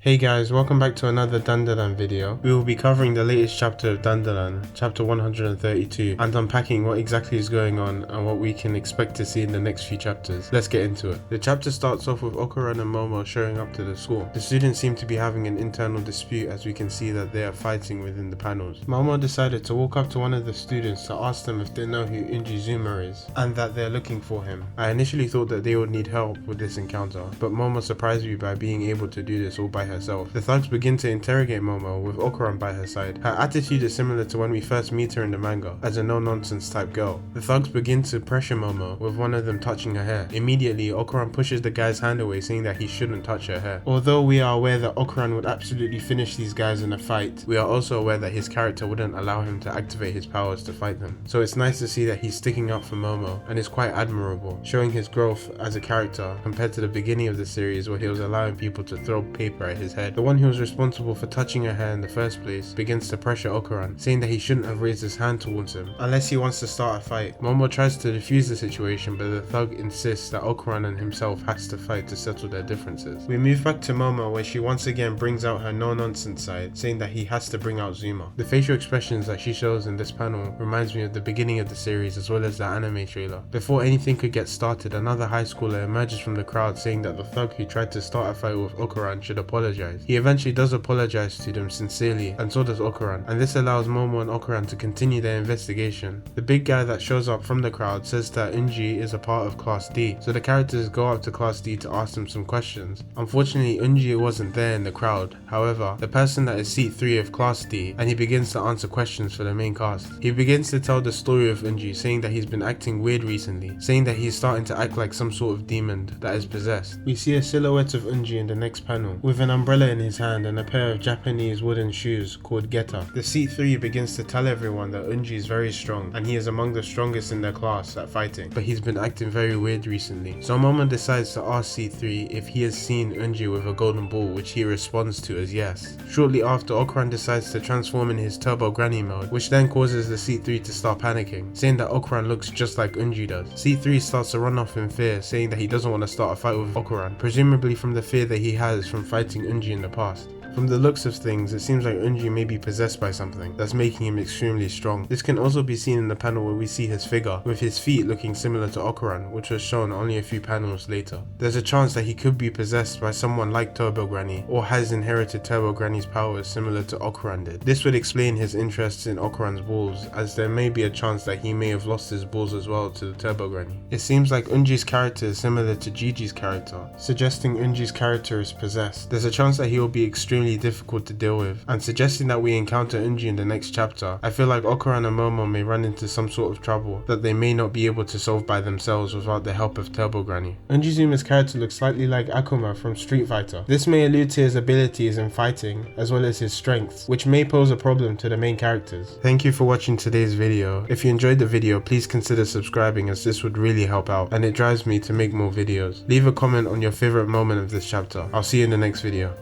Hey guys, welcome back to another Dandadan video. We will be covering the latest chapter of Dandadan, chapter 132, and unpacking what exactly is going on and what we can expect to see in the next few chapters. Let's get into it. The chapter starts off with Okuran and Momo showing up to the school. The students seem to be having an internal dispute, as we can see that they are fighting within the panels. Momo decided to walk up to one of the students to ask them if they know who Unji Zuma is, and that they're looking for him. I initially thought that they would need help with this encounter, but Momo surprised me by being able to do this all by herself. The thugs begin to interrogate Momo with Okuran by her side. Her attitude is similar to when we first meet her in the manga, as a no-nonsense type girl. The thugs begin to pressure Momo, with one of them touching her hair. Immediately, Okuran pushes the guy's hand away, saying that he shouldn't touch her hair. Although we are aware that Okuran would absolutely finish these guys in a fight, we are also aware that his character wouldn't allow him to activate his powers to fight them. So it's nice to see that he's sticking up for Momo, and it's quite admirable, showing his growth as a character compared to the beginning of the series where he was allowing people to throw paper at his head. The one who was responsible for touching her hair in the first place begins to pressure Okuran, saying that he shouldn't have raised his hand towards him unless he wants to start a fight. Momo tries to defuse the situation, but the thug insists that Okuran and himself has to fight to settle their differences. We move back to Momo, where she once again brings out her no-nonsense side, saying that he has to bring out Zuma. The facial expressions that she shows in this panel reminds me of the beginning of the series as well as the anime trailer. Before anything could get started, another high schooler emerges from the crowd, saying that the thug who tried to start a fight with Okuran should apologize. He eventually does apologize to them sincerely, and so does Okuran, and this allows Momo and Okuran to continue their investigation. The big guy that shows up from the crowd says that Unji is a part of Class D, so the characters go up to Class D to ask him some questions. Unfortunately, Unji wasn't there in the crowd. However, the person that is seat 3 of Class D, and he begins to answer questions for the main cast. He begins to tell the story of Unji, saying that he's been acting weird recently, saying that he's starting to act like some sort of demon that is possessed. We see a silhouette of Unji in the next panel, with an umbrella in his hand and a pair of Japanese wooden shoes called geta. The seat 3 begins to tell everyone that Unji is very strong, and he is among the strongest in their class at fighting, but he's been acting very weird recently. So Momo decides to ask seat 3 if he has seen Unji with a golden ball, which he responds to as yes. Shortly after, Okuran decides to transform in his turbo granny mode, which then causes the seat 3 to start panicking, saying that Okuran looks just like Unji does. Seat 3 starts to run off in fear, saying that he doesn't want to start a fight with Okuran, presumably from the fear that he has from fighting Unji in the past. From the looks of things, it seems like Unji may be possessed by something that's making him extremely strong. This can also be seen in the panel where we see his figure, with his feet looking similar to Okuran, which was shown only a few panels later. There's a chance that he could be possessed by someone like Turbo Granny, or has inherited Turbo Granny's powers similar to Okuran did. This would explain his interests in Okuran's balls, as there may be a chance that he may have lost his balls as well to the Turbo Granny. It seems like Unji's character is similar to Gigi's character, suggesting Unji's character is possessed. There's a chance that he will be extremely difficult to deal with, and suggesting that we encounter Unji in the next chapter. I feel like Okuran and Momo may run into some sort of trouble that they may not be able to solve by themselves without the help of Turbo Granny. Unji Zuma's character looks slightly like Akuma from Street Fighter. This may allude to his abilities in fighting as well as his strengths, which may pose a problem to the main characters. Thank you for watching today's video. If you enjoyed the video, please consider subscribing, as this would really help out and it drives me to make more videos. Leave a comment on your favorite moment of this chapter. I'll see you in the next video.